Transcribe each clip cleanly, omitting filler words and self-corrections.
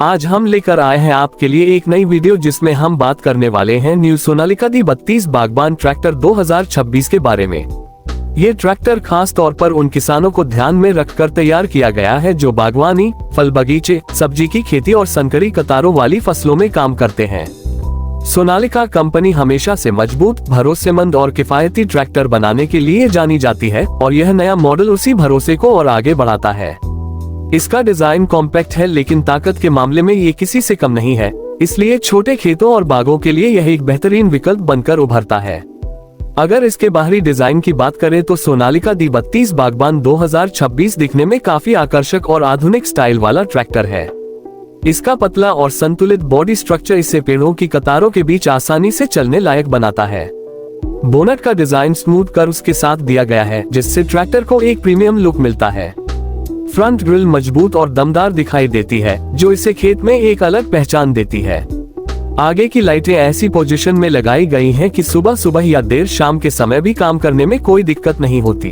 आज हम लेकर आए हैं आपके लिए एक नई वीडियो जिसमें हम बात करने वाले हैं न्यू सोनालिका D32 बागबान ट्रैक्टर 2026 के बारे में। ये ट्रैक्टर खास तौर पर उन किसानों को ध्यान में रखकर तैयार किया गया है जो बागवानी, फल बगीचे, सब्जी की खेती और संकरी कतारों वाली फसलों में काम करते हैं। सोनालिका कंपनी हमेशा से मजबूत, भरोसेमंद और किफायती ट्रैक्टर बनाने के लिए जानी जाती है और यह नया मॉडल उसी भरोसे को और आगे बढ़ाता है। इसका डिजाइन कॉम्पैक्ट है लेकिन ताकत के मामले में ये किसी से कम नहीं है, इसलिए छोटे खेतों और बागों के लिए यह एक बेहतरीन विकल्प बनकर उभरता है। अगर इसके बाहरी डिजाइन की बात करें तो सोनालिका D32 बागबान 2026 दिखने में काफी आकर्षक और आधुनिक स्टाइल वाला ट्रैक्टर है। इसका पतला और संतुलित बॉडी स्ट्रक्चर इसे पेड़ों की कतारों के बीच आसानी से चलने लायक बनाता है। बोनट का डिजाइन स्मूथ कर्व्स के साथ दिया गया है जिससे ट्रैक्टर को एक प्रीमियम लुक मिलता है। फ्रंट ग्रिल मजबूत और दमदार दिखाई देती है जो इसे खेत में एक अलग पहचान देती है। आगे की लाइटें ऐसी पोजीशन में लगाई गई हैं कि सुबह सुबह या देर शाम के समय भी काम करने में कोई दिक्कत नहीं होती।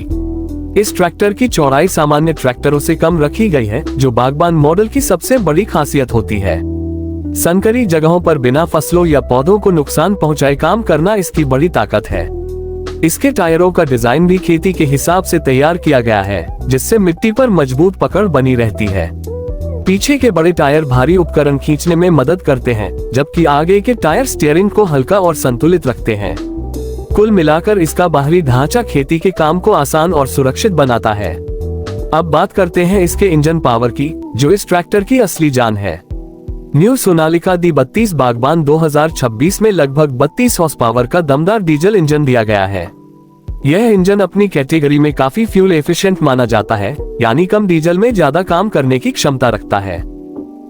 इस ट्रैक्टर की चौड़ाई सामान्य ट्रैक्टरों से कम रखी गई है जो बागबान मॉडल की सबसे बड़ी खासियत होती है। संकरी जगहों पर बिना फसलों या पौधों को नुकसान पहुंचाए काम करना इसकी बड़ी ताकत है। इसके टायरों का डिजाइन भी खेती के हिसाब से तैयार किया गया है जिससे मिट्टी पर मजबूत पकड़ बनी रहती है। पीछे के बड़े टायर भारी उपकरण खींचने में मदद करते हैं जबकि आगे के टायर स्टीयरिंग को हल्का और संतुलित रखते हैं। कुल मिलाकर इसका बाहरी ढांचा खेती के काम को आसान और सुरक्षित बनाता है। अब बात करते हैं इसके इंजन पावर की जो इस ट्रैक्टर की असली जान है। न्यू सोनालिका D32 बागबान 2026 में लगभग 32 हॉर्स पावर का दमदार डीजल इंजन दिया गया है। यह इंजन अपनी कैटेगरी में काफी फ्यूल एफिशिएंट माना जाता है, यानी कम डीजल में ज्यादा काम करने की क्षमता रखता है।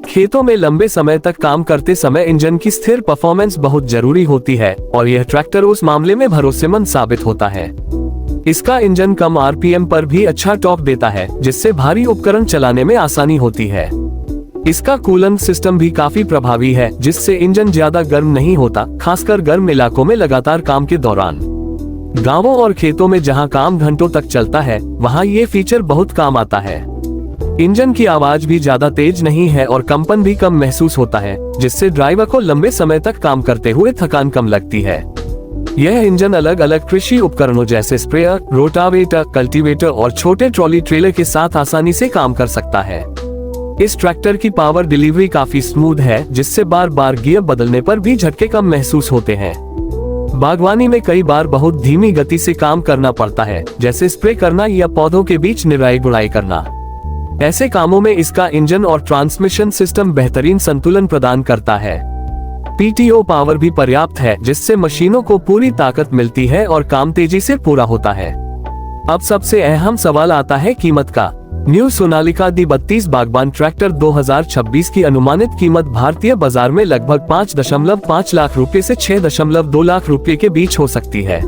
खेतों में लंबे समय तक काम करते समय इंजन की स्थिर परफॉर्मेंस बहुत जरूरी होती है और यह ट्रैक्टर उस मामले में भरोसेमंद साबित होता है। इसका इंजन कम आरपीएम पर भी अच्छा टॉर्क देता है जिससे भारी उपकरण चलाने में आसानी होती है। इसका कूलेंट सिस्टम भी काफी प्रभावी है जिससे इंजन ज्यादा गर्म नहीं होता, खासकर गर्म इलाकों में लगातार काम के दौरान। गांवों और खेतों में जहां काम घंटों तक चलता है वहां ये फीचर बहुत काम आता है। इंजन की आवाज भी ज्यादा तेज नहीं है और कंपन भी कम महसूस होता है जिससे ड्राइवर को लंबे समय तक काम करते हुए थकान कम लगती है। यह इंजन अलग अलग कृषि उपकरणों जैसे स्प्रेयर, रोटावेटर, कल्टीवेटर और छोटे ट्रॉली ट्रेलर के साथ आसानी से काम कर सकता है। इस ट्रैक्टर की पावर डिलीवरी काफी स्मूथ है जिससे बार बार गियर बदलने पर भी झटके कम महसूस होते हैं। बागवानी में कई बार बहुत धीमी गति से काम करना पड़ता है जैसे स्प्रे करना या पौधों के बीच निराई गुड़ाई करना। ऐसे कामों में इसका इंजन और ट्रांसमिशन सिस्टम बेहतरीन संतुलन प्रदान करता है। पीटीओ पावर भी पर्याप्त है जिससे मशीनों को पूरी ताकत मिलती है और काम तेजी से पूरा होता है। अब सबसे अहम सवाल आता है कीमत का। न्यू सोनालिका D32 बागबान ट्रैक्टर 2026 की अनुमानित कीमत भारतीय बाजार में लगभग 5.5 लाख रुपए से 6.2 लाख रुपए के बीच हो सकती है।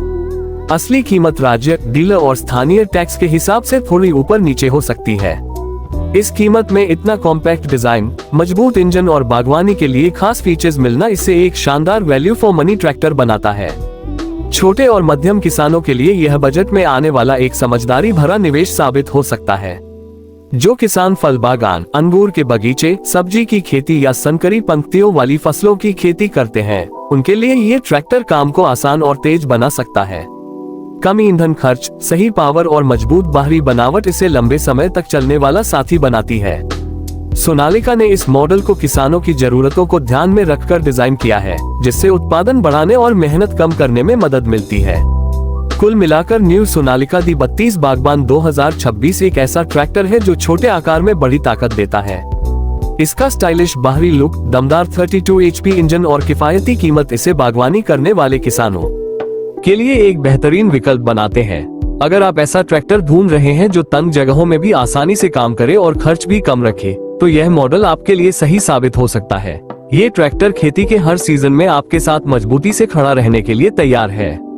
असली कीमत राज्य, डीलर और स्थानीय टैक्स के हिसाब से थोड़ी ऊपर नीचे हो सकती है। इस कीमत में इतना कॉम्पैक्ट डिजाइन, मजबूत इंजन और बागवानी के लिए खास फीचर्स मिलना इसे एक शानदार वैल्यू फॉर मनी ट्रैक्टर बनाता है। छोटे और मध्यम किसानों के लिए यह बजट में आने वाला एक समझदारी भरा निवेश साबित हो सकता है। जो किसान फल बागान, अंगूर के बगीचे, सब्जी की खेती या संकरी पंक्तियों वाली फसलों की खेती करते हैं उनके लिए ये ट्रैक्टर काम को आसान और तेज बना सकता है। कम ईंधन खर्च, सही पावर और मजबूत बाहरी बनावट इसे लंबे समय तक चलने वाला साथी बनाती है। सोनालिका ने इस मॉडल को किसानों की जरूरतों को ध्यान में रखकर डिजाइन किया है जिससे उत्पादन बढ़ाने और मेहनत कम करने में मदद मिलती है। कुल मिलाकर न्यू सोनालिका D32 बागबान 2026 एक ऐसा ट्रैक्टर है जो छोटे आकार में बड़ी ताकत देता है। इसका स्टाइलिश बाहरी लुक, दमदार 32 HP इंजन और किफायती कीमत इसे बागवानी करने वाले किसानों के लिए एक बेहतरीन विकल्प बनाते हैं। अगर आप ऐसा ट्रैक्टर ढूंढ रहे हैं जो तंग जगहों में भी आसानी से काम करे और खर्च भी कम रखे तो यह मॉडल आपके लिए सही साबित हो सकता है। ये ट्रैक्टर खेती के हर सीजन में आपके साथ मजबूती से खड़ा रहने के लिए तैयार है।